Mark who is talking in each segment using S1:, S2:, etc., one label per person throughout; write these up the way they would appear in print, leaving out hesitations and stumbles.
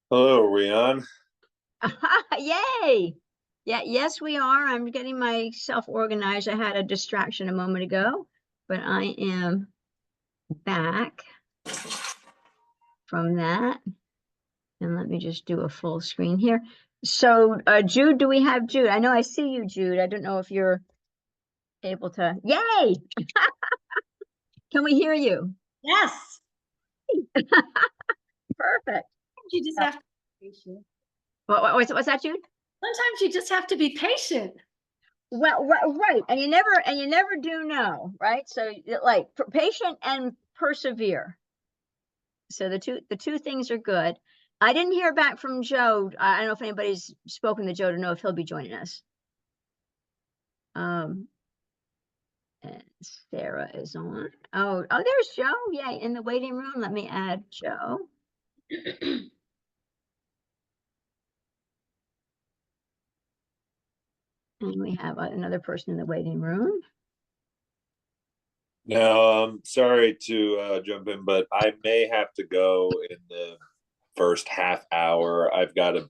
S1: Hello, are we on?
S2: Yay! Yeah, yes, we are. I'm getting myself organized. I had a distraction a moment ago, but I am back from that. And let me just do a full screen here. So, Jude, do we have Jude? I know I see you, Jude. I don't know if you're able to. Yay! Can we hear you?
S3: Yes.
S2: Perfect.
S3: You just
S2: Uh,
S3: have to be patient.
S2: what's that, Jude?
S3: Sometimes you just have to be patient.
S2: Well, right, and you never do know, right? So, like, patient and persevere. So the two things are good. I didn't hear back from Joe. I don't know if anybody's spoken to Joe to know if he'll be joining us. Um, and Sarah is on. Oh, there's Joe. Yay, in the waiting room. Let me add Joe. And we have another person in the waiting room.
S1: No, I'm sorry to jump in, but I may have to go in the first half hour. I've got a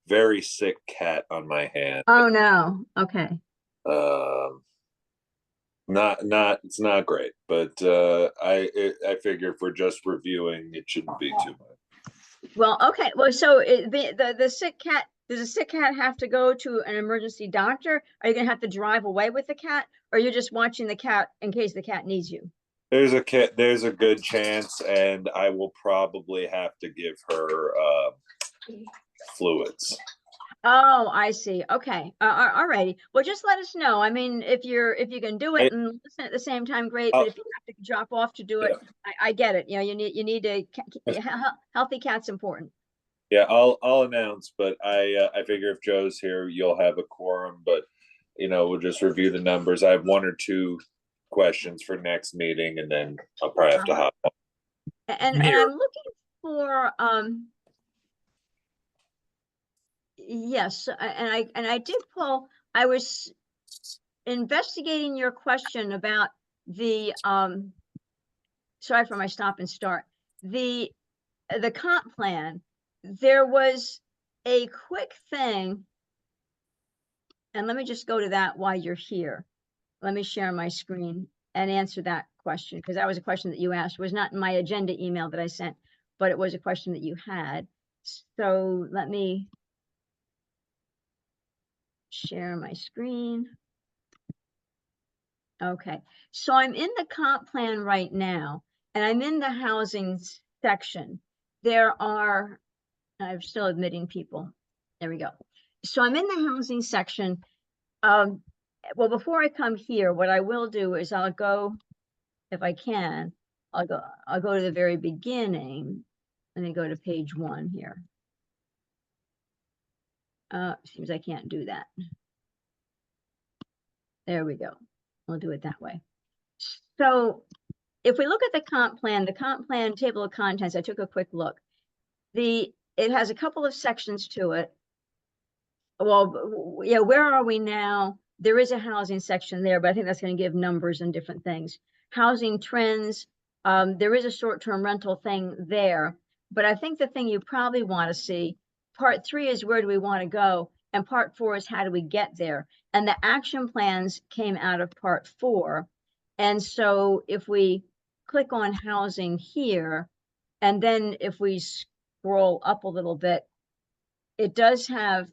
S1: very sick cat on my hand.
S2: Oh no. Okay.
S1: Um, not it's not great, but I figure if we're just reviewing, it shouldn't be too much.
S2: Well, okay. Well, so the sick cat, does the sick cat have to go to an emergency doctor? Are you gonna have to drive away with the cat, or you're just watching the cat in case the cat needs you?
S1: There's a good chance, and I will probably have to give her fluids.
S2: Oh, I see. Okay. All righty. Well, just let us know. I mean, if you can do it
S1: I,
S2: and listen at the same time, great. But
S1: I'll,
S2: if you have to drop off to do
S1: yeah,
S2: it, I get it. You know, you need to healthy cat's important.
S1: yeah, I'll announce, but I figure if Joe's here, you'll have a quorum. But we'll just review the numbers. I have one or two questions for next meeting, and then I'll probably have to
S2: Uh-huh.
S1: hop on
S2: And
S1: here.
S2: I'm looking for yes, and I did pull. I was investigating your question about the sorry for my stop and start. The the comp plan, there was a quick thing, and let me just go to that while you're here. Let me share my screen and answer that question, because that was a question that you asked. It was not in my agenda email that I sent, but it was a question that you had. So let me share my screen. Okay, so I'm in the comp plan right now, and I'm in the housing section. I'm still admitting people. There we go. So I'm in the housing section. Um, well, before I come here, what I will do is I'll go, if I can, I'll go to the very beginning. Let me go to page 1 here. Seems I can't do that. There we go. We'll do it that way. So if we look at the comp plan table of contents, I took a quick look. It has a couple of sections to it. Well, yeah, where are we now? There is a housing section there, but I think that's going to give numbers and different things. Housing trends, there is a short-term rental thing there, but I think the thing you probably want to see, part 3 is where do we want to go, and part 4 is how do we get there. And the action plans came out of part 4. And so if we click on housing here, and then if we scroll up a little bit, it does have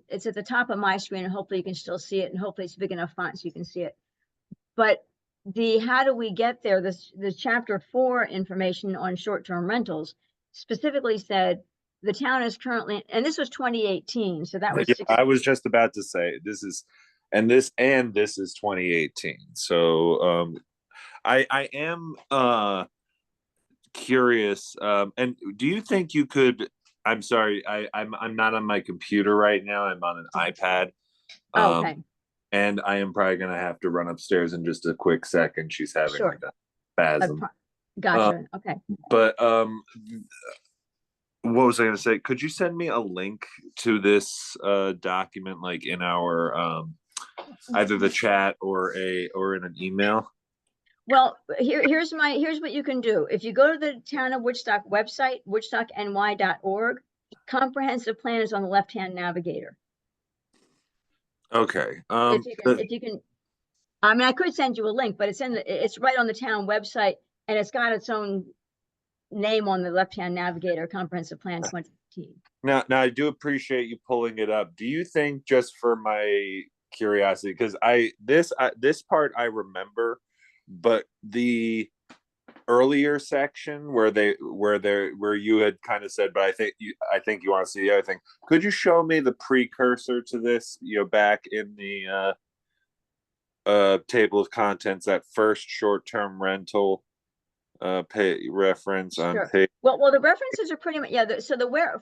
S2: it's at the top of my screen, and hopefully you can still see it, and hopefully it's big enough font so you can see it. But the how do we get there, the chapter 4 information on short-term rentals specifically said the town is currently, and this was 2018, so that was
S1: Yeah,
S2: 6.
S1: I was just about to say this is 2018. So I am curious. And do you think you could? I'm sorry, I'm not on my computer right now. I'm on an iPad.
S2: Oh,
S1: Um,
S2: okay,
S1: and I am probably gonna have to run upstairs in just a quick second. She's having
S2: sure.
S1: like a spasm. Uh,
S2: Gotcha. Okay.
S1: but what was I gonna say? Could you send me a link to this document, like in our either the chat or in an email?
S2: Well, here's what you can do. If you go to the Town of Woodstock website, woodstockny.org, comprehensive plan is on the left-hand navigator.
S1: Okay.
S2: If you can, I mean, I could send you a link, but it's right on the town website, and it's got its own name on the left-hand navigator, comprehensive plan 2015.
S1: Now I do appreciate you pulling it up. Do you think, just for my curiosity, because this part I remember, but the earlier section where you had kind of said, but I think you want to see the other thing. Could you show me the precursor to this? Back in the table of contents, that first short-term rental pay reference on
S2: Sure.
S1: page.
S2: Well, the references are pretty much,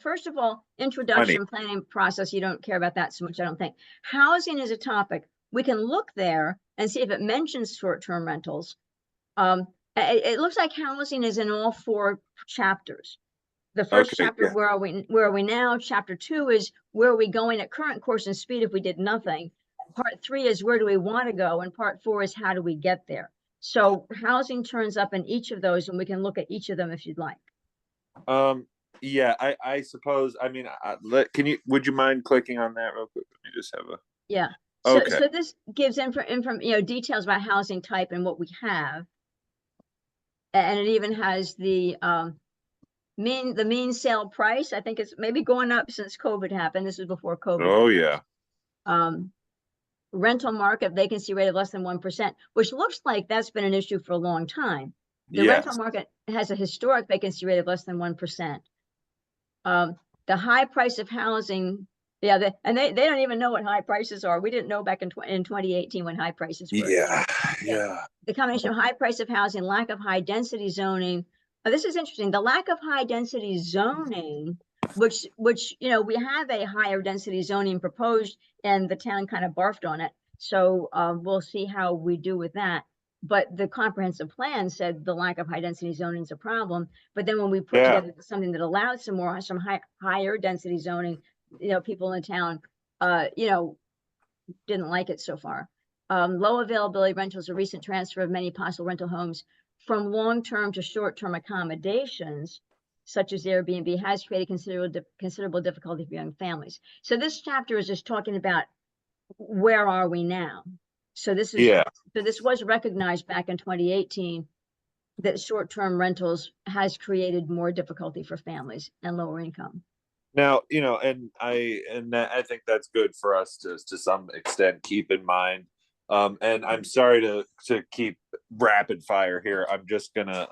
S2: first of all, introduction, planning process, you don't care about that so much, I don't think. Housing is a topic. We can look there and see if it mentions short-term rentals. It looks like housing is in all 4 chapters. The first chapter, where are we now? Chapter 2 is where are we going at current course and speed if we did nothing. Part 3 is where do we want to go, and part 4 is how do we get there. So housing turns up in each of those, and we can look at each of them if you'd like.
S1: Yeah, I suppose. I mean, would you mind clicking on that real quick? Let me just have a.
S2: Yeah.
S1: Okay.
S2: So this gives details about housing type and what we have, and it even has the mean sale price. I think it's maybe going up since COVID happened. This is before COVID.
S1: Oh yeah.
S2: Rental market vacancy rate of less than 1%, which looks like that's been an issue for a long time. The rental market has a historic vacancy rate of less than 1%. The high price of housing, they don't even know what high prices are. We didn't know back in 2018 when high prices were.
S1: Yeah.
S2: The combination of high price of housing, lack of high density zoning. This is interesting. The lack of high density zoning, which we have a higher density zoning proposed, and the town kind of barfed on it. So we'll see how we do with that. But the comprehensive plan said the lack of high density zoning is a problem. But then when we put together something that allowed some higher density zoning, people in the town, didn't like it so far. Low availability rentals, a recent transfer of many possible rental homes from long-term to short-term accommodations, such as Airbnb, has created considerable difficulty for young families. So this chapter is just talking about where are we now. So this was recognized back in 2018 that short-term rentals has created more difficulty for families and lower income.
S1: Now, and I think that's good for us to some extent keep in mind. And I'm sorry to keep rapid fire here. I'm just gonna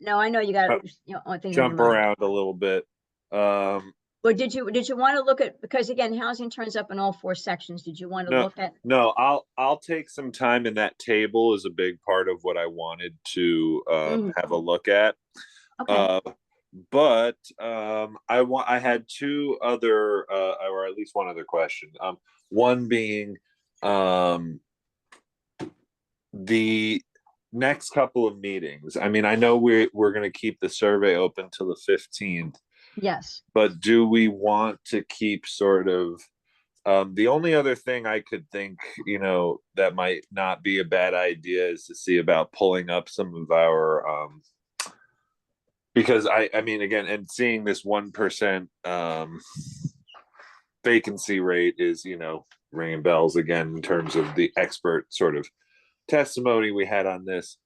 S2: no, I know you got to
S1: jump around a little bit.
S2: Well, did you want to look at, because again, housing turns up in all 4 sections. Did you want to look at?
S1: No, I'll take some time, and that table is a big part of what I wanted to have a look at.
S2: Okay.
S1: But I had 2 other or at least one other question. One being the next couple of meetings. I mean, I know we're going to keep the survey open till the 15th.
S2: Yes.
S1: But do we want to keep sort of the only other thing I could think, that might not be a bad idea is to see about pulling up some of our because I mean, again, and seeing this 1% vacancy rate is, ringing bells again in terms of the expert sort of testimony we had on this.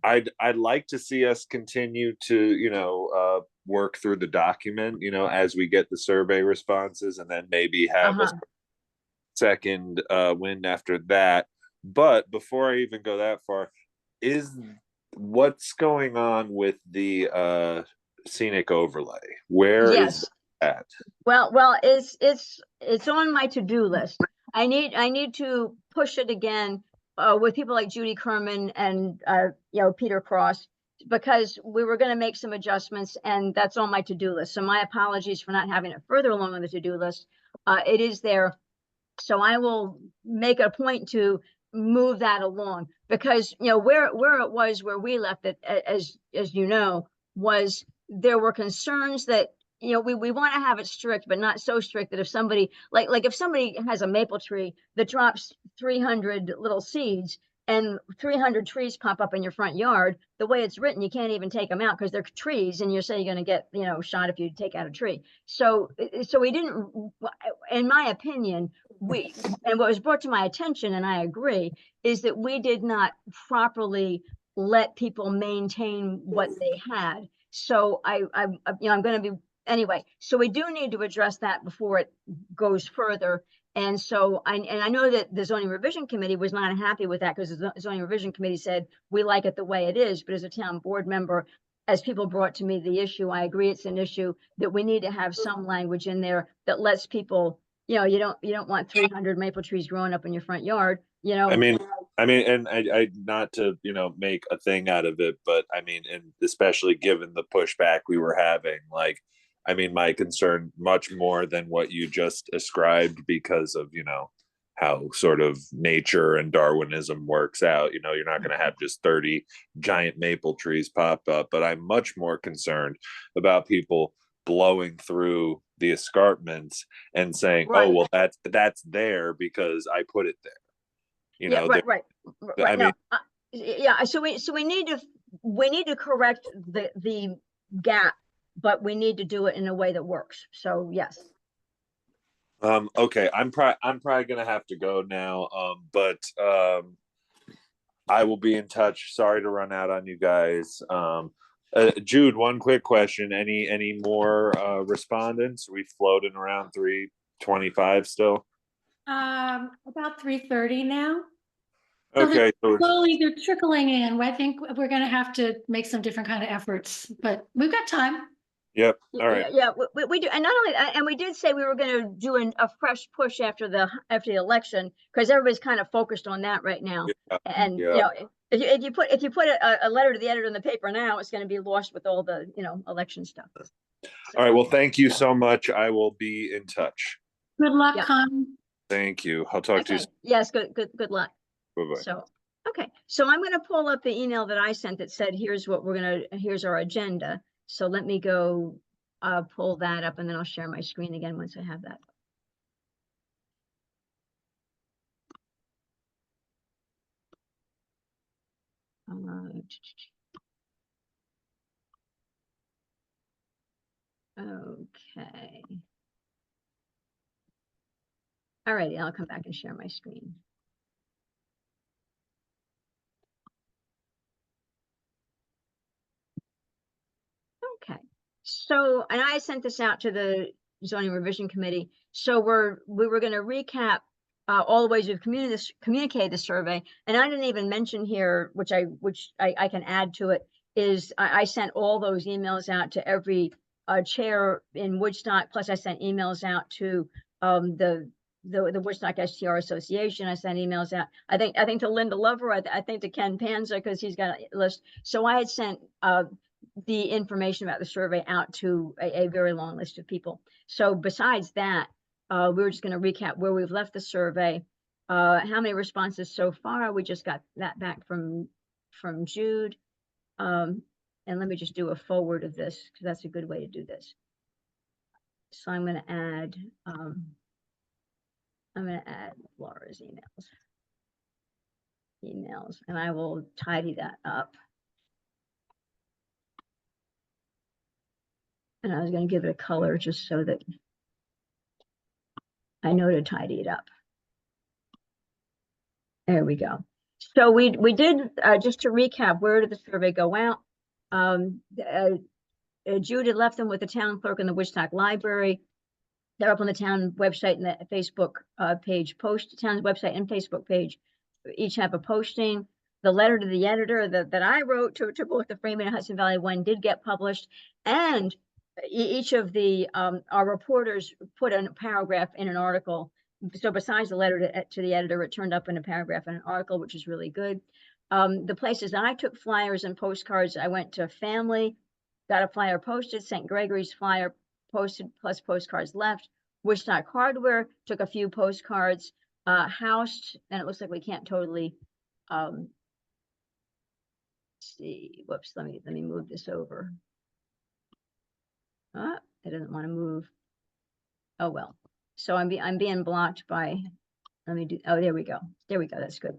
S1: I'd like to see us continue to work through the document, as we get the survey responses, and then maybe have a second wind after that. But before I even go that far, what's going on with the scenic overlay? Where is that?
S2: Well, it's on my to-do list. I need to push it again with people like Judy Kerman and Peter Cross, because we were going to make some adjustments, and that's on my to-do list. So my apologies for not having it further along on the to-do list. It is there, so I will make a point to move that along, because where it was, where we left it, as was there were concerns that we want to have it strict, but not so strict that if somebody if somebody has a maple tree that drops 300 little seeds, and 300 trees pop up in your front yard, the way it's written, you can't even take them out because they're trees, and you're saying you're going to get, you know, shot if you take out a tree. So we didn't, in my opinion, and what was brought to my attention, and I agree, is that we did not properly let people maintain what they had. So you know, I'm going to be, anyway, so we do need to address that before it goes further. And so I know that the zoning revision committee was not happy with that, because the zoning revision committee said, we like it the way it is. But as a town board member, as people brought to me the issue, I agree it's an issue that we need to have some language in there that lets people, you know, you don't want 300 maple trees growing up in your front yard, you know.
S1: I mean, and I not to, you know, make a thing out of it, but I mean, and especially given the pushback we were having, like, I mean, my concern much more than what you just ascribed, because of, you know, how sort of nature and Darwinism works out. You know, you're not going to have just 30 giant maple trees pop up, but I'm much more concerned about people blowing through the escarpments and saying,
S2: Right.
S1: oh, well, that's there because I put it there. You
S2: Yeah,
S1: know,
S2: right.
S1: I mean,
S2: No, yeah, so we need to correct the gap, but we need to do it in a way that works. So yes.
S1: okay, I'm probably gonna have to go now. But I will be in touch. Sorry to run out on you guys. Jude, one quick question. Any more respondents? We floating around 325 still?
S3: About 3:30 now. So
S1: Okay, so
S3: slowly they're trickling in. I think we're gonna have to make some different kind of efforts, but we've got time.
S1: yep. All right.
S2: Yeah, we do. And not only, and we did say we were going to do a fresh push after the election, because everybody's kind of focused on that right now.
S1: Yeah.
S2: And
S1: Yeah.
S2: you know, if you put a letter to the editor in the paper now, it's going to be lost with all the, you know, election stuff.
S1: All right. Well, thank you so much. I will be in touch.
S3: Good luck,
S2: Yeah.
S3: Con.
S1: Thank you. I'll talk to you
S2: Okay.
S1: soon.
S2: Yes, good luck.
S1: Bye-bye.
S2: So, okay, so I'm going to pull up the email that I sent that said, here's our agenda. So let me go pull that up, and then I'll share my screen again once I have that. Okay. All righty, I'll come back and share my screen. Okay, so, and I sent this out to the zoning revision committee. So we were going to recap all the ways we've communicated the survey. And I didn't even mention here, which I can add to it, is I sent all those emails out to every chair in Woodstock. Plus I sent emails out to the Woodstock STR Association. I sent emails out, I think to Linda Lover, I think to Ken Panza, because he's got a list. So I had sent the information about the survey out to a very long list of people. So besides that, we're just going to recap where we've left the survey, how many responses so far. We just got that back from Jude. And let me just do a forward of this, because that's a good way to do this. So I'm going to add Laura's emails, and I will tidy that up. And I was going to give it a color just so that I know to tidy it up. There we go. So we did, just to recap, where did the survey go out? Jude had left them with the town clerk and the Woodstock Library. They're up on the town website and the Facebook page post. Town's website and Facebook page each have a posting. The letter to the editor that I wrote to both the Freeman and Hudson Valley one did get published, and each of the our reporters put a paragraph in an article. So besides the letter to the editor, it turned up in a paragraph in an article, which is really good. The places that I took flyers and postcards, I went to Family, got a flyer posted, St. Gregory's flyer posted plus postcards left. Woodstock Hardware took a few postcards, Housed, and it looks like we can't totally see. Whoops, let me move this over. It doesn't want to move. Oh well. So I'm being blocked by, let me do, oh, there we go. There we go. That's good.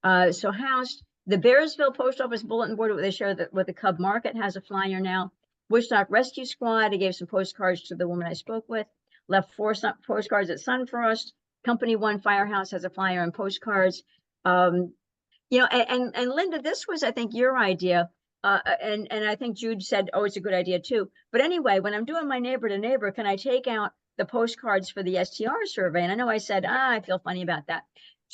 S2: So housed, the Bearsville Post Office Bulletin Board, they share that with the Cub Market has a flyer now. Woodstock Rescue Squad, I gave some postcards to the woman I spoke with. Left 4 postcards at Sunfrost. Company One Firehouse has a flyer and postcards. You know, and Linda, this was, I think, your idea. And I think Jude said, oh, it's a good idea too. But anyway, when I'm doing my neighbor to neighbor, can I take out the postcards for the STR survey? And I know I said, I feel funny about that.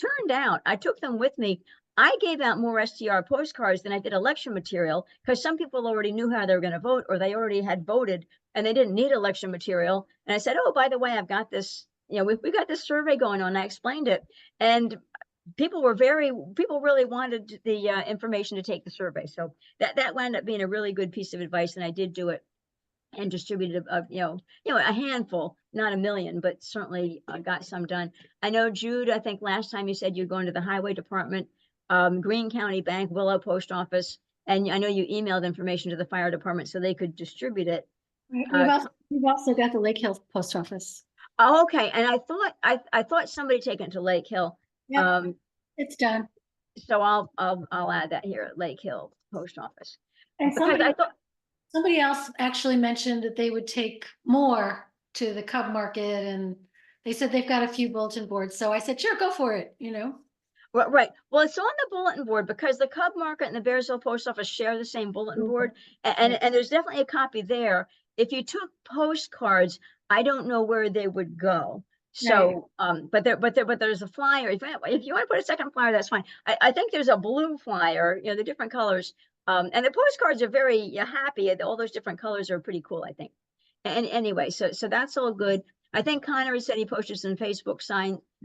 S2: Turned out I took them with me. I gave out more STR postcards than I did election material because some people already knew how they were going to vote, or they already had voted and they didn't need election material. And I said, oh, by the way, I've got this, you know, we got this survey going on. I explained it. And people really wanted the information to take the survey. So that wound up being a really good piece of advice. And I did do it and distributed a handful, not a million, but certainly got some done. I know, Jude, I think last time you said you're going to the highway department, Greene County Bank, Willow Post Office, and I know you emailed information to the fire department so they could distribute it.
S3: We've also got the Lake Hill Post Office.
S2: Oh, okay. And I thought somebody taken to Lake Hill.
S3: Yeah, it's done.
S2: So I'll add that here at Lake Hill Post Office.
S3: And
S2: Because
S3: somebody else actually mentioned that they would take more to the Cub Market, and they said they've got a few bulletin boards. So I said, sure, go for it, you know.
S2: Right. Well, it's on the bulletin board because the Cub Market and the Bearsville Post Office share the same bulletin board. And there's definitely a copy there. If you took postcards, I don't know where they would go. So, but there's a flyer. If you want to put a second flyer, that's fine. I think there's a blue flyer, you know, the different colors. And the postcards are very happy. All those different colors are pretty cool, I think. And anyway, so that's all good. I think Connery said he posted some Facebook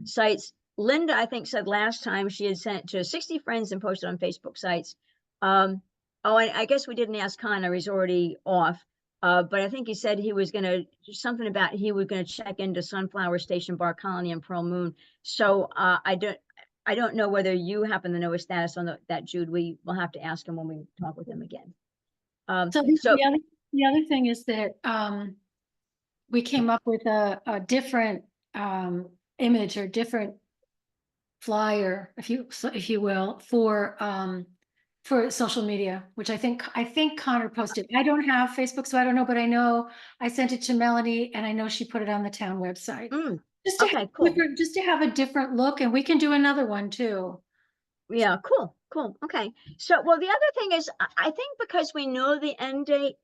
S2: sites. Linda, I think, said last time she had sent to 60 friends and posted on Facebook sites. And I guess we didn't ask Connor, he's already off. But I think he said he was going to check into Sunflower Station, Bar Colony, and Pearl Moon. So I don't know whether you happen to know a status on that, Jude. We will have to ask him when we talk with him again.
S3: So the other thing is that we came up with a different image or different flyer, if you will, for social media, which I think Connor posted. I don't have Facebook, so I don't know, but I know I sent it to Melanie, and I know she put it on the town website.
S2: Cool.
S3: Just to have a different look, and we can do another one too.
S2: Yeah, cool. Okay. So, well, the other thing is, I think because we know the end date,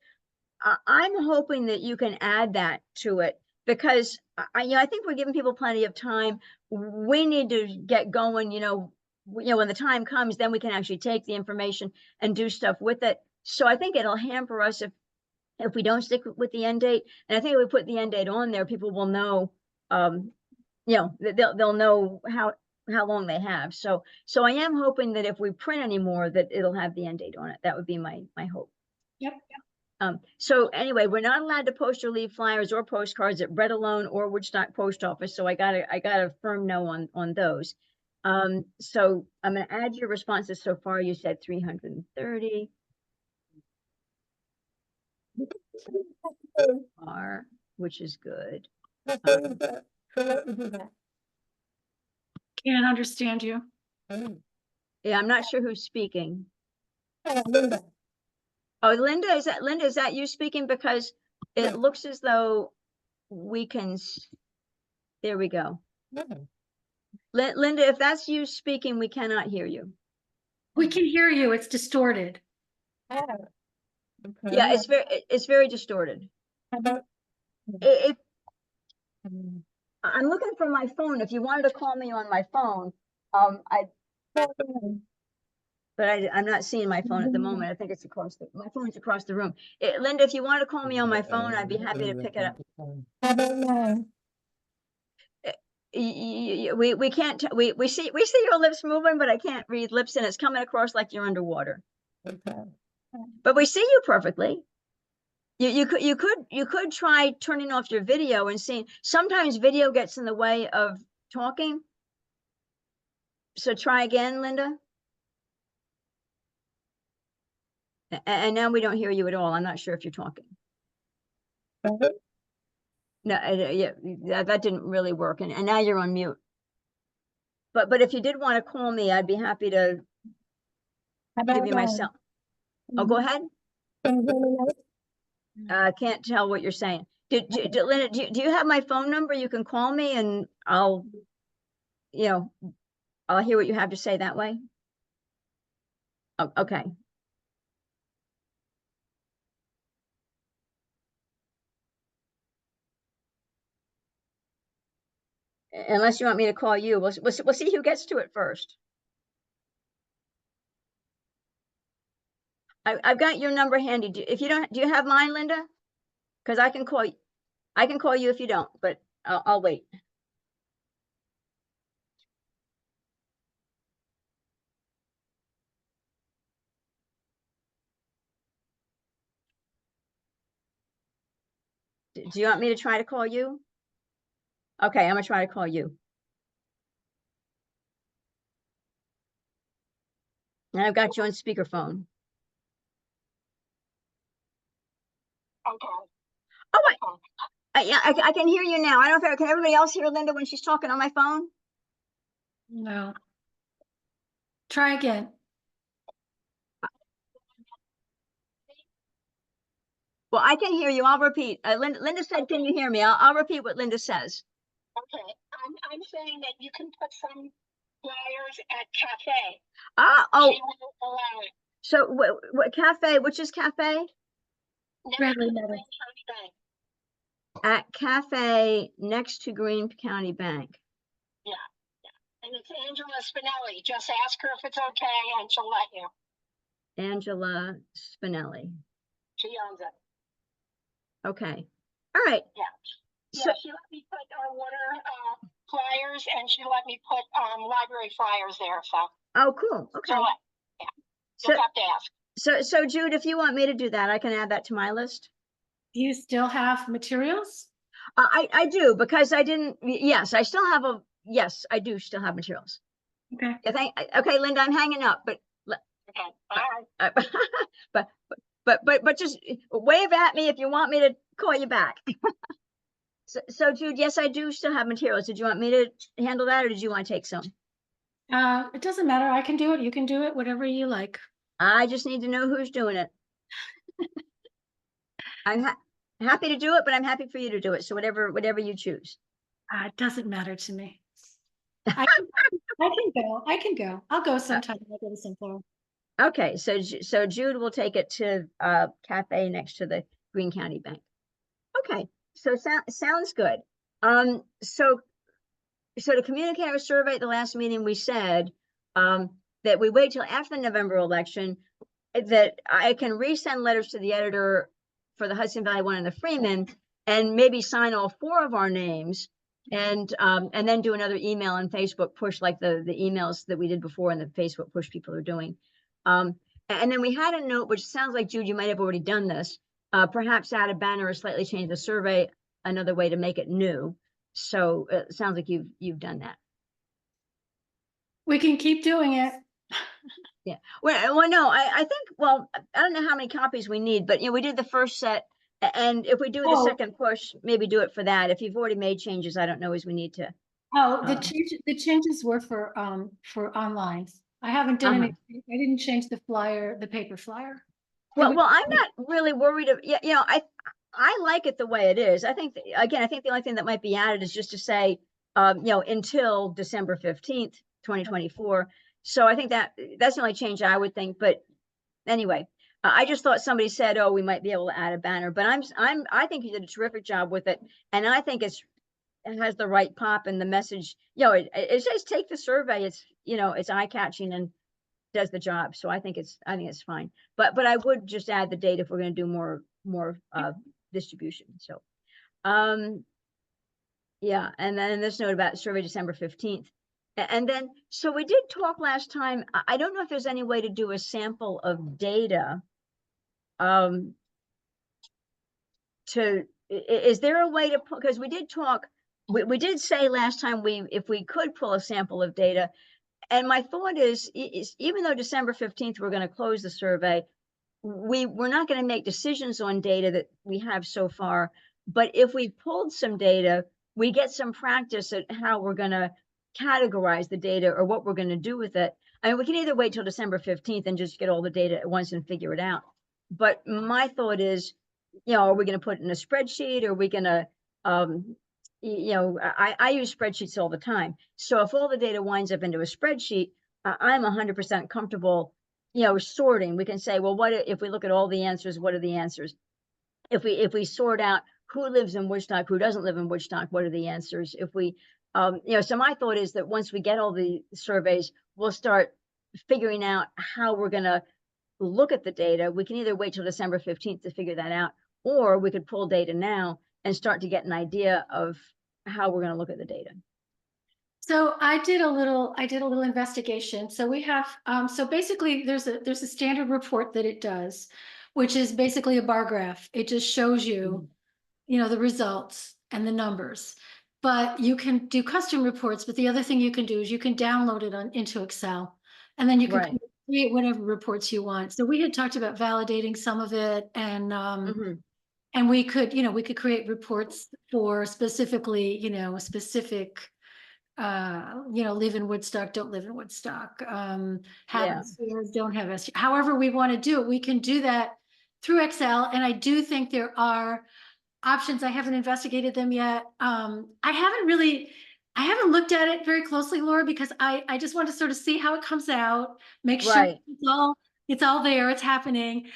S2: I'm hoping that you can add that to it, because I think we're giving people plenty of time. We need to get going, when the time comes, then we can actually take the information and do stuff with it. So I think it'll hamper us if we don't stick with the end date. And I think if we put the end date on there, people will know, they'll know how long they have. So I am hoping that if we print any more, that it'll have the end date on it. That would be my hope.
S3: Yep.
S2: So anyway, we're not allowed to post or leave flyers or postcards at Bread Alone or Woodstock Post Office. So I got a firm no on those. So I'm going to add your responses so far. You said 330. Which is good.
S3: Can't understand you.
S2: Yeah, I'm not sure who's speaking. Oh, Linda, is that you speaking? Because it looks as though we can. There we go. Linda, if that's you speaking, we cannot hear you.
S3: We can hear you. It's distorted.
S2: Yeah, it's very distorted. I'm looking for my phone. If you wanted to call me on my phone, but I'm not seeing my phone at the moment. I think it's my phone's across the room. Linda, if you want to call me on my phone, I'd be happy to pick it up. We can't, we see your lips moving, but I can't read lips, and it's coming across like you're underwater. But we see you perfectly. You could try turning off your video and seeing. Sometimes video gets in the way of talking. So try again, Linda. And now we don't hear you at all. I'm not sure if you're talking. No, yeah, that didn't really work. And now you're on mute. But if you did want to call me, I'd be happy to
S3: How
S2: give
S3: about,
S2: you my cell. Oh, go ahead.
S3: can you hear me now?
S2: I can't tell what you're saying. Linda, do you have my phone number? You can call me and I'll hear what you have to say that way. Oh, okay. Unless you want me to call you, we'll see who gets to it first. I've got your number handy. If you don't, do you have mine, Linda? Because I can call you. I can call you if you don't, but I'll wait. Do you want me to try to call you? Okay, I'm gonna try to call you. And I've got you on speakerphone.
S4: Okay.
S2: Oh, yeah, I can hear you now. I don't know if can everybody else hear Linda when she's talking on my phone?
S3: No. Try again.
S2: Well, I can hear you. I'll repeat. Linda said, can you hear me? I'll repeat what Linda says.
S4: Okay. I'm saying that you can put some flyers at cafe.
S2: Oh,
S4: She will allow it.
S2: so what cafe? Which is cafe?
S4: Next
S3: Bradley
S4: to the
S3: Meadows.
S4: Green County Bank.
S2: At cafe next to Green County Bank.
S4: Yeah. And it's Angela Spinelli. Just ask her if it's okay and she'll let you.
S2: Angela Spinelli.
S4: She owns it.
S2: Okay. All right.
S4: Yeah.
S2: So,
S4: Yeah, she let me put water flyers and she let me put library flyers there. So,
S2: oh, cool. Okay.
S4: yeah.
S2: So,
S4: You'll have to ask.
S2: so Jude, if you want me to do that, I can add that to my list.
S3: Do you still have materials?
S2: I do, because I didn't, yes, I still have yes, I do still have materials.
S3: Okay.
S2: Okay, Linda, I'm hanging up, but
S4: Okay. All right.
S2: but just wave at me if you want me to call you back. So Jude, yes, I do still have materials. Did you want me to handle that, or did you want to take some?
S3: It doesn't matter. I can do it. You can do it, whatever you like.
S2: I just need to know who's doing it. I'm happy to do it, but I'm happy for you to do it. So whatever you choose.
S3: It doesn't matter to me. I can go. I can go. I'll go sometime. I'll go to some floor.
S2: Okay, so Jude will take it to cafe next to the Green County Bank. Okay, so sounds good. So to communicate our survey at the last meeting, we said that we wait till after the November election, that I can resend letters to the editor for the Hudson Valley one and the Freeman, and maybe sign all 4 of our names, and then do another email and Facebook push like the emails that we did before and the Facebook push people are doing. And then we had a note, which sounds like, Jude, you might have already done this, perhaps add a banner or slightly change the survey, another way to make it new. So it sounds like you've done that.
S3: We can keep doing it.
S2: Yeah. Well, no, I think, well, I don't know how many copies we need, but we did the first set, and if we do the second push, maybe do it for that. If you've already made changes, I don't know as we need to.
S3: Oh, the changes were for online. I haven't done any. I didn't change the flyer, the paper flyer.
S2: Well, I'm not really worried. I like it the way it is. I think the only thing that might be added is just to say, until December 15th, 2024. So I think that's the only change I would think. But anyway, I just thought somebody said, oh, we might be able to add a banner, but I think you did a terrific job with it. And I think it has the right pop and the message, it just take the survey. It's, it's eye catching and does the job. So I think it's fine. But I would just add the date if we're going to do more distribution. So, yeah. And then this note about survey December 15th. And then, so we did talk last time. I don't know if there's any way to do a sample of data. Is there a way to, because we did talk, we did say last time if we could pull a sample of data. And my thought is even though December 15th, we're going to close the survey, we're not going to make decisions on data that we have so far. But if we pulled some data, we get some practice at how we're going to categorize the data or what we're going to do with it. I mean, we can either wait till December 15th and just get all the data at once and figure it out. But my thought is, are we going to put it in a spreadsheet? Or are we going to, I use spreadsheets all the time. So if all the data winds up into a spreadsheet, I'm 100% comfortable, sorting. We can say, well, what if we look at all the answers? What are the answers? If we sort out who lives in Woodstock, who doesn't live in Woodstock, what are the answers? If we, so my thought is that once we get all the surveys, we'll start figuring out how we're going to look at the data. We can either wait till December 15th to figure that out, or we could pull data now and start to get an idea of how we're going to look at the data.
S3: So I did a little investigation. So we have, so basically there's a standard report that it does, which is basically a bar graph. It just shows you, the results and the numbers. But you can do custom reports. But the other thing you can do is you can download it into Excel, and then you can create whatever reports you want. So we had talked about validating some of it, and and we could, we could create reports for specifically, specific, live in Woodstock, don't live in Woodstock, have STRs, don't have STRs. However we want to do it, we can do that through Excel. And I do think there are options. I haven't investigated them yet. I haven't looked at it very closely, Laura, because I just want to sort of see how it comes out, make sure it's all there, it's happening.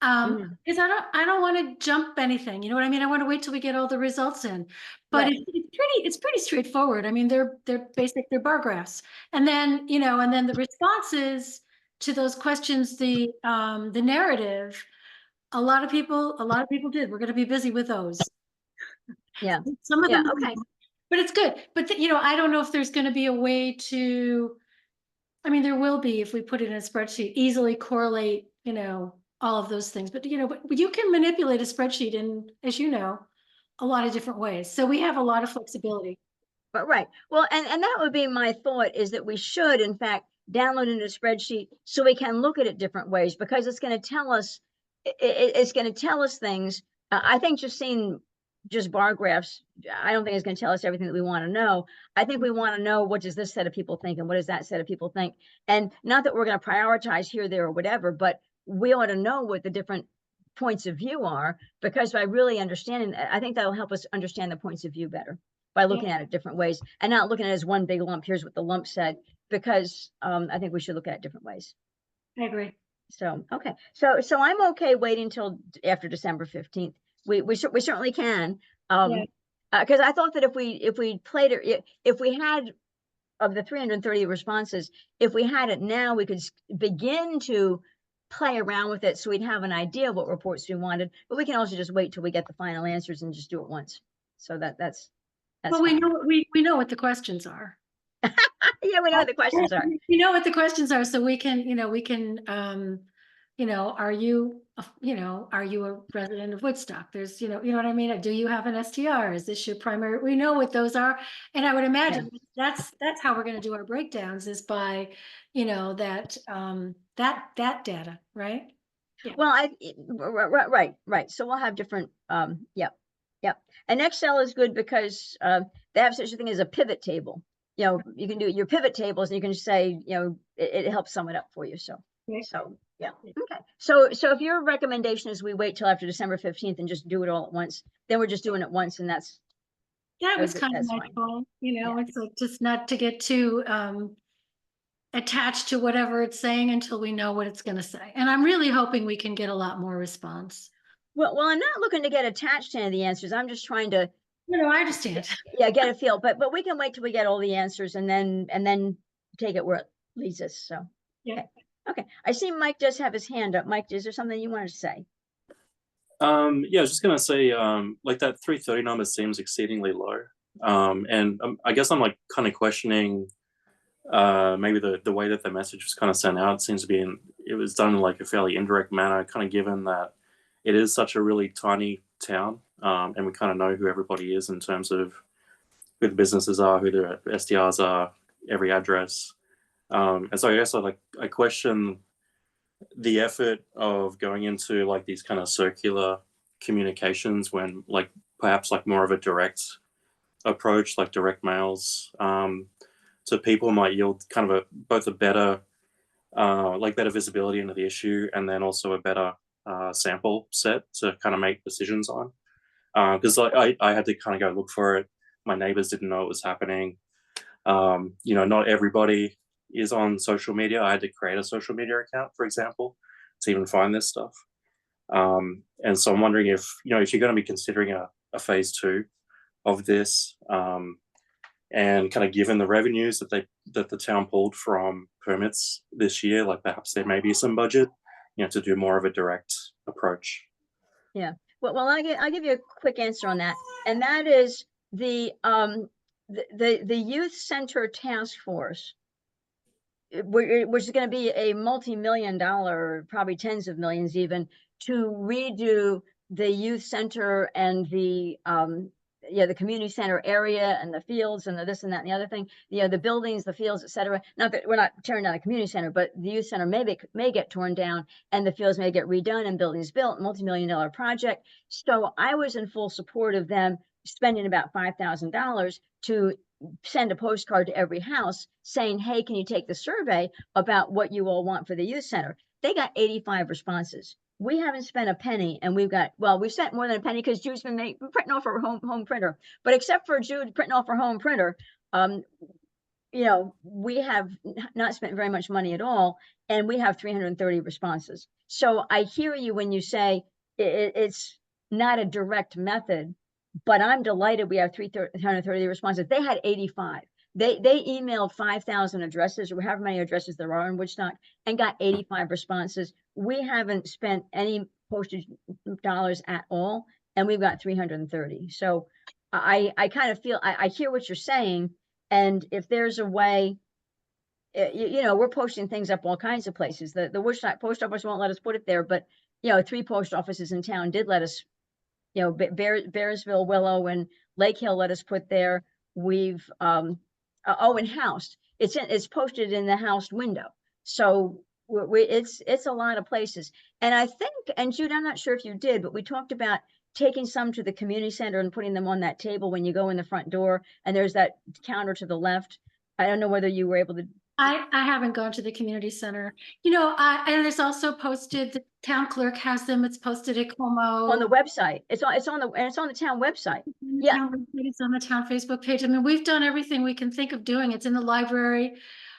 S3: Because I don't want to jump anything, you know what I mean? I want to wait till we get all the results in. But it's pretty straightforward. I mean, they're basic, they're bar graphs. And then, and then the responses to those questions, the narrative, a lot of people did. We're going to be busy with those.
S2: Yeah.
S3: Some of them,
S2: okay.
S3: But it's good. But I don't know if there's going to be a way to, I mean, there will be if we put it in a spreadsheet, easily correlate, all of those things. But but you can manipulate a spreadsheet in, as you know, a lot of different ways. So we have a lot of flexibility.
S2: But well, and that would be my thought, is that we should in fact download into a spreadsheet so we can look at it different ways, because it's going to tell us things. I think just seeing just bar graphs, I don't think it's going to tell us everything that we want to know. I think we want to know, what does this set of people think and what does that set of people think? And not that we're going to prioritize here, there, or whatever, but we ought to know what the different points of view are, because by really understanding, I think that'll help us understand the points of view better by looking at it different ways and not looking at it as one big lump. Here's what the lump said, because I think we should look at it different ways.
S3: I agree.
S2: So, okay. So I'm okay waiting till after December 15th. We certainly can. Because I thought that if we played it, if we had, of the 330 responses, if we had it now, we could begin to play around with it, so we'd have an idea of what reports we wanted. But we can also just wait till we get the final answers and just do it once. So that's
S3: well, we know what the questions are.
S2: Yeah, we know what the questions are.
S3: We know what the questions are, so we can, are you a resident of Woodstock? There's, you know what I mean? Do you have an STR? Is this your primary? We know what those are. And I would imagine that's how we're going to do our breakdowns, is by, that data, right?
S2: Yeah. Well, right. So we'll have different, yep. And Excel is good because they have such a thing as a pivot table. You can do your pivot tables and you can just say, it helps sum it up for you. So, yeah. Okay. So if your recommendation is we wait till after December 15th and just do it all at once, then we're just doing it once, and that
S3: was kind of my goal. It's like just not to get too attached to whatever it's saying until we know what it's going to say. And I'm really hoping we can get a lot more response.
S2: Well, I'm not looking to get attached to any of the answers. I'm just trying to.
S3: No, I understand.
S2: Yeah, get a feel, but we can wait till we get all the answers and then take it where it leads us. So
S3: yeah.
S2: Okay. I see Mike does have his hand up. Mike, is there something you wanted to say?
S5: Yeah, I was just gonna say, like that 330 number seems exceedingly low, and I guess I'm like kind of questioning maybe the way that the message was kind of sent out. It seems to be it was done in like a fairly indirect manner, kind of given that it is such a really tiny town, and we kind of know who everybody is in terms of who the businesses are, who their STRs are, every address. And so I guess I question the effort of going into like these kind of circular communications when like perhaps like more of a direct approach, like direct mails, to to people might yield kind of both a better, better visibility into the issue, and then also a better sample set to kind of make decisions on. Because I had to kind of go look for it. My neighbors didn't know it was happening. Not everybody is on social media. I had to create a social media account, for example, to even find this stuff. And so I'm wondering if you're going to be considering a phase 2 of this, and kind of given the revenues that the town pulled from permits this year, like perhaps there may be some budget, to do more of a direct approach.
S2: Yeah. Well, I'll give you a quick answer on that, and that is the youth center task force, which is going to be a multi-million-dollar, probably tens of millions even, to redo the youth center and the community center area and the fields and the this and that and the other thing, the buildings, the fields, etc. Not that we're not tearing down the community center, but the youth center may get torn down and the fields may get redone and buildings built, multi-million-dollar project. So I was in full support of them spending about $5,000 to send a postcard to every house saying, hey, can you take the survey about what you all want for the youth center? They got 85 responses. We haven't spent a penny, and we've spent more than a penny because Jude's been printing off her home printer. But except for Jude printing off her home printer, we have not spent very much money at all, and we have 330 responses. So I hear you when you say it's not a direct method, but I'm delighted we have 330 responses. They had 85. They emailed 5,000 addresses, or however many addresses there are in Woodstock, and got 85 responses. We haven't spent any postage dollars at all, and we've got 330. So I kind of feel, I hear what you're saying, and if there's a way, we're posting things up all kinds of places. The Woodstock post office won't let us put it there, but 3 post offices in town did let us, Bearsville, Willow, and Lake Hill let us put there. We've and Housed. It's posted in the Housed window. So it's a lot of places. And I think, and Jude, I'm not sure if you did, but we talked about taking some to the community center and putting them on that table when you go in the front door, and there's that counter to the left. I don't know whether you were able to.
S3: I haven't gone to the community center. And it's also posted, the town clerk has them, it's posted at Como.
S2: On the website. It's on the town website. Yeah.
S3: It's on the town Facebook page. I mean, we've done everything we can think of doing. It's in the library.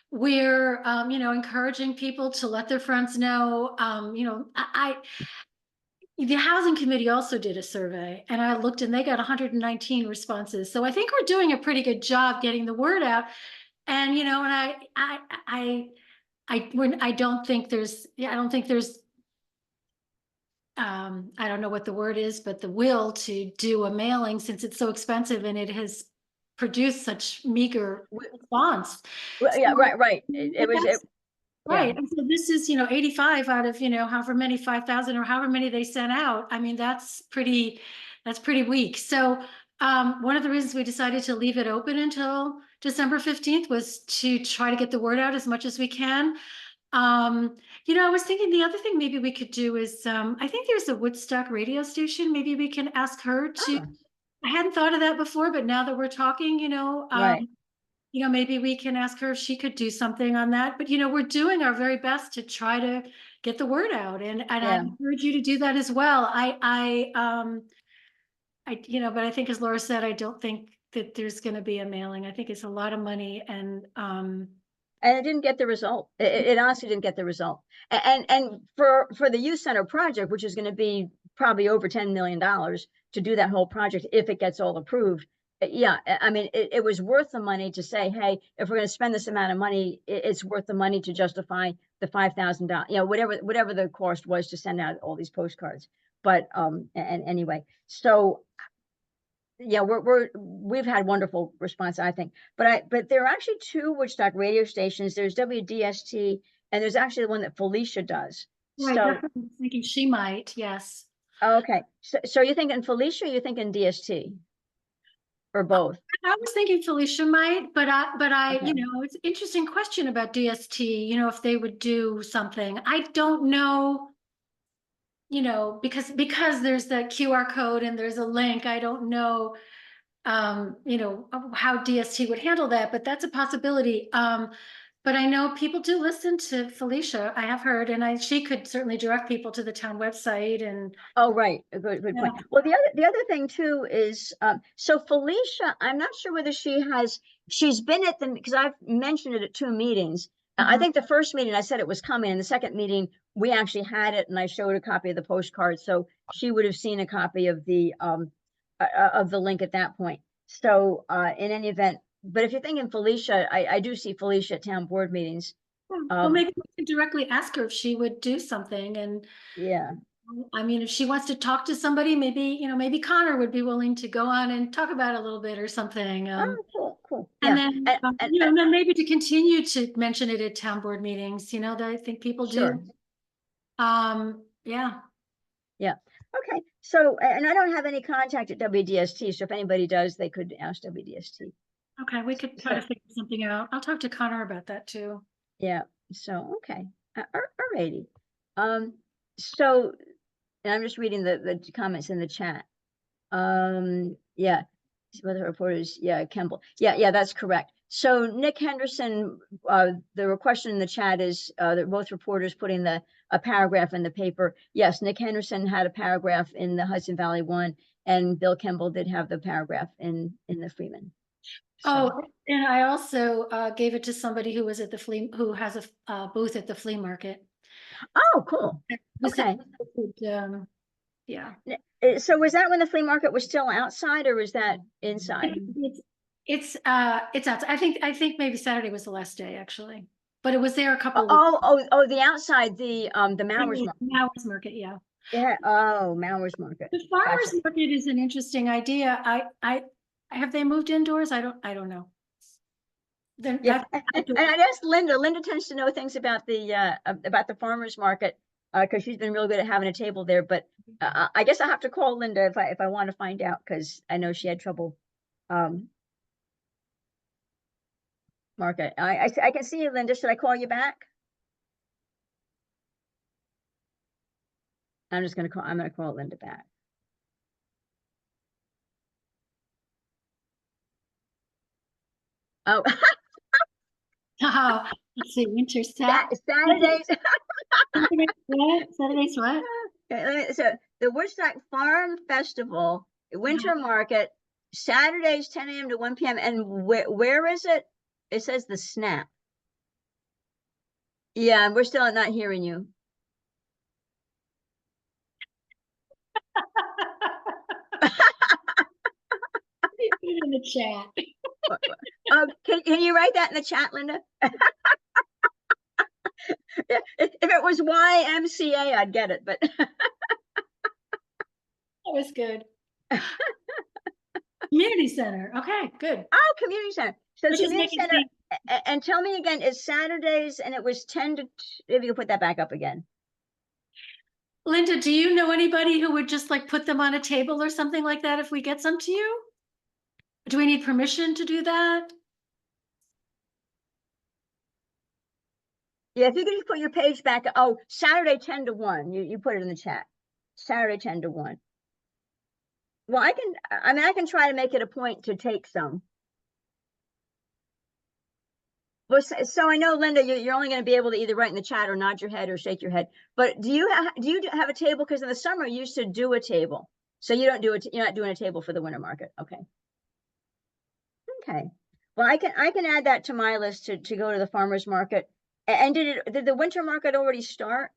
S3: We're, encouraging people to let their friends know. The housing committee also did a survey, and I looked and they got 119 responses. So I think we're doing a pretty good job getting the word out. And, and I don't think there's, I don't know what the word is, but the will to do a mailing, since it's so expensive and it has produced such meager response.
S2: Yeah, right. It was.
S3: Right. And so this is, 85 out of, however many, 5,000 or however many they sent out. I mean, that's pretty weak. So one of the reasons we decided to leave it open until December 15th was to try to get the word out as much as we can. I was thinking the other thing maybe we could do is, I think there's a Woodstock radio station. Maybe we can ask her to, I hadn't thought of that before, but now that we're talking,
S2: Right.
S3: Maybe we can ask her if she could do something on that. But, we're doing our very best to try to get the word out. And I encourage you to do that as well. But I think, as Laura said, I don't think that there's going to be a mailing. I think it's a lot of money, and
S2: it didn't get the result. It honestly didn't get the result. And for the youth center project, which is going to be probably over $10 million to do that whole project, if it gets all approved. Yeah, I mean, it was worth the money to say, hey, if we're going to spend this amount of money, it's worth the money to justify the $5,000, whatever the cost was to send out all these postcards. But and anyway, so yeah, we've had wonderful response, I think. But there are actually 2 Woodstock radio stations. There's WDST, and there's actually the one that Felicia does.
S3: Right,
S2: So
S3: that's what I'm thinking she might, yes.
S2: okay, so you're thinking Felicia, or you're thinking DST? Or both?
S3: I was thinking Felicia might, but I,
S2: Okay.
S3: it's an interesting question about DST, if they would do something. I don't know, because there's the QR code and there's a link. I don't know you know, how DST would handle that, but that's a possibility. But I know people do listen to Felicia. I have heard, and she could certainly direct people to the town website and.
S2: Oh, right, a good point.
S3: Yeah.
S2: Well, the other thing too is, so Felicia, I'm not sure whether she's been at because I've mentioned it at 2 meetings. I think the first meeting I said it was coming, and the second meeting we actually had it, and I showed a copy of the postcard, so she would have seen a copy of the link at that point. So in any event, but if you're thinking Felicia, I do see Felicia at town board meetings.
S3: Well, maybe we can directly ask her if she would do something, and
S2: Yeah.
S3: I mean, if she wants to talk to somebody, maybe, you know, maybe Connor would be willing to go on and talk about it a little bit or something.
S2: Oh, cool.
S3: And
S2: Yeah.
S3: then, you know, and then maybe to continue to mention it at town board meetings, you know, that I think people
S2: Sure.
S3: do. Yeah.
S2: Yeah. Okay. So, and I don't have any contact at WDST, so if anybody does, they could ask WDST.
S3: Okay, we could try to figure something out. I'll talk to Connor about that too.
S2: Yeah. So, okay. Alrighty. So, and I'm just reading the comments in the chat. Yeah. Whether reporters, yeah, Kemble. Yeah, that's correct. So Nick Henderson, the question in the chat is, they're both reporters putting a paragraph in the paper. Yes, Nick Henderson had a paragraph in the Hudson Valley one, and Bill Kemble did have the paragraph in the Freeman. So,
S3: Oh, and I also gave it to somebody who was at the who has a booth at the flea market.
S2: oh, cool. Okay.
S3: Yeah.
S2: So was that when the flea market was still outside, or was that inside?
S3: It's outside. I think maybe Saturday was the last day actually, but it was there a couple of weeks.
S2: Oh, the outside, the Mowers market.
S3: Mowers market, yeah.
S2: Yeah. Oh, Mowers market.
S3: The farmers
S2: Gotcha.
S3: market is an interesting idea. I have they moved indoors? I don't know.
S2: Yeah, and I asked Linda. Linda tends to know things about the farmers market, because she's been real good at having a table there. But I guess I have to call Linda if I want to find out, because I know she had trouble. Market. I can see you, Linda. Should I call you back? I'm gonna call Linda back. Oh.
S3: Oh, let's see, winter
S2: Saturdays.
S3: Saturdays what?
S2: Okay, so the Woodstock Farm Festival, Winter Market, Saturdays 10 a.m. to 1 p.m. And where is it? It says the Snap. Yeah, we're still not hearing you.
S3: In the chat.
S2: Can you write that in the chat, Linda? If it was YMCA, I'd get it, but
S3: That was good. Community center. Okay, good.
S2: oh, community center. So
S3: Let's just
S2: community
S3: make it
S2: center, and tell me again, it's Saturdays, and it was 10 to, if you could put that back up again.
S3: Linda, do you know anybody who would just like put them on a table or something like that if we get some to you? Do we need permission to do that?
S2: Yeah, if you could just put your page back. Oh, Saturday 10 to 1. You put it in the chat. Saturday 10 to 1. Well, I can try to make it a point to take some. Well, so I know, Linda, you're only going to be able to either write in the chat or nod your head or shake your head. But do you have a table? Because in the summer you used to do a table. So you don't do it. You're not doing a table for the winter market. Okay. Okay. Well, I can add that to my list to go to the farmers market. And did the winter market already start?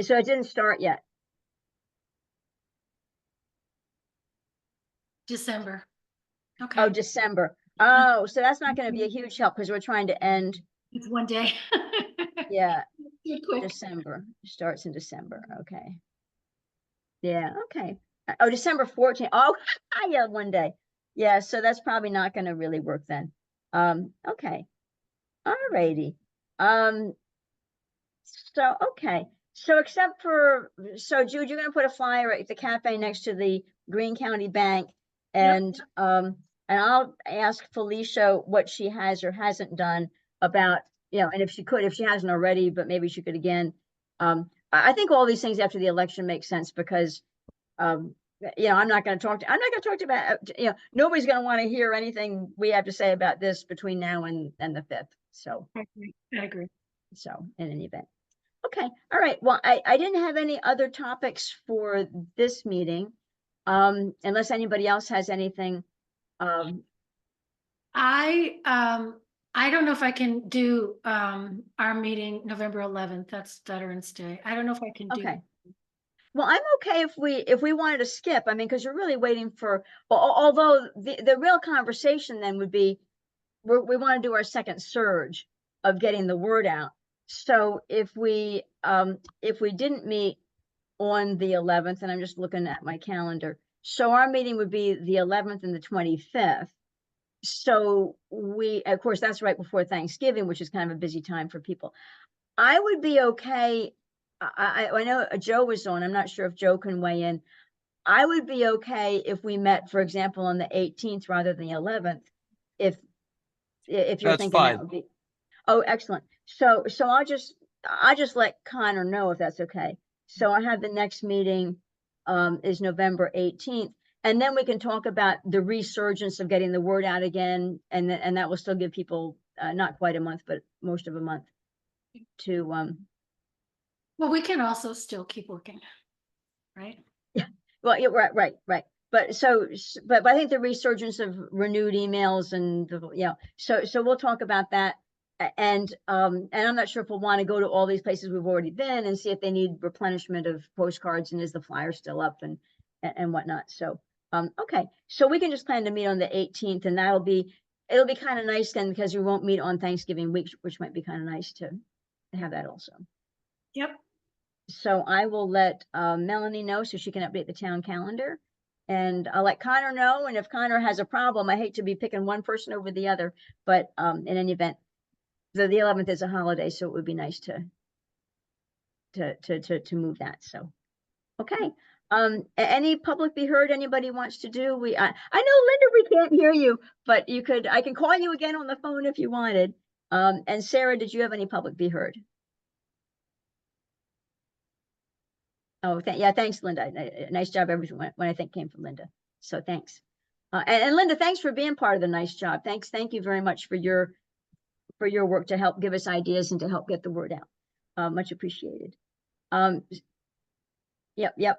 S2: So it didn't start yet.
S3: December. Okay.
S2: Oh, December. Oh, so that's not going to be a huge help because we're trying to end.
S3: It's one day.
S2: Yeah.
S3: Quick.
S2: December starts in December. Okay. Yeah. Okay. Oh, December 14th. Oh, yeah, one day. Yeah. So that's probably not going to really work then. Okay. All righty. So, okay. So except for, so Jude, you're going to put a flyer at the cafe next to the Greene County Bank, and I'll ask Felicia what she has or hasn't done about, and if she hasn't already, but maybe she could again. I think all these things after the election make sense because I'm not going to talk to about, nobody's going to want to hear anything we have to say about this between now and the 5th. So,
S3: I agree.
S2: so in any event. Okay. All right. Well, I didn't have any other topics for this meeting. Unless anybody else has anything.
S3: I don't know if I can do our meeting November 11th. That's Veterans Day. I don't know if I can do.
S2: Okay. Well, I'm okay if we wanted to skip. I mean, because you're really waiting for. Although the real conversation then would be, we want to do our second surge of getting the word out. So if we didn't meet on the 11th, and I'm just looking at my calendar, so our meeting would be the 11th and the 25th. So of course, that's right before Thanksgiving, which is kind of a busy time for people. I would be okay. I know Joe was on. I'm not sure if Joe can weigh in. I would be okay if we met, for example, on the 18th rather than the 11th. If you're
S6: That's
S2: thinking
S6: fine.
S2: that would be. Oh, excellent. So I'll just let Connor know if that's okay. So I have the next meeting is November 18th. And then we can talk about the resurgence of getting the word out again. And that will still give people not quite a month, but most of a month to.
S3: Well, we can also still keep working, right?
S2: Yeah. Well, yeah, right. But but I think the resurgence of renewed emails and so we'll talk about that. And I'm not sure if we'll want to go to all these places we've already been and see if they need replenishment of postcards and is the flyer still up and whatnot. So, okay. So we can just plan to meet on the 18th, and it'll be kind of nice then because we won't meet on Thanksgiving week, which might be kind of nice to have that also.
S3: Yep.
S2: So I will let Melanie know so she can update the town calendar, and I'll let Connor know. And if Connor has a problem, I hate to be picking one person over the other, but in any event, the 11th is a holiday, so it would be nice to move that. So, okay. Any public be heard anybody wants to do? I know, Linda, we can't hear you, but I can call you again on the phone if you wanted. And Sarah, did you have any public be heard? Oh, yeah, thanks, Linda. Nice job, everyone, when I think came from Linda. So thanks. And Linda, thanks for being part of the nice job. Thank you very much for your work to help give us ideas and to help get the word out. Much appreciated. Yep.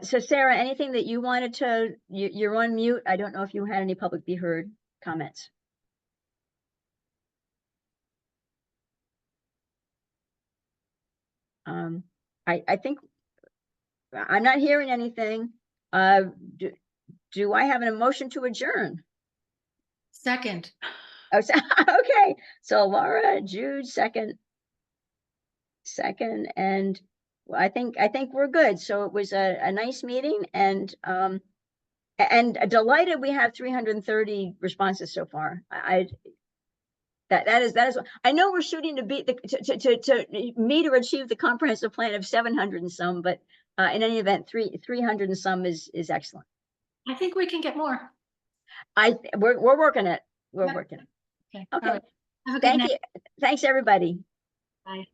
S2: So Sarah, anything that you wanted to, you're on mute. I don't know if you had any public be heard comments. I think I'm not hearing anything. Do I have an motion to adjourn?
S3: Second.
S2: Oh, okay. So Laura, Jude, second, and I think we're good. So it was a nice meeting, and delighted we have 330 responses so far. That is I know we're shooting to beat to meet or achieve the comprehensive plan of 700 and some, but in any event, 300 and some is excellent.
S3: I think we can get more.
S2: We're working it. We're working it.
S3: Okay.
S2: Okay.
S3: All right. Have a good
S2: Thank
S3: night.
S2: you. Thanks, everybody.
S3: Bye.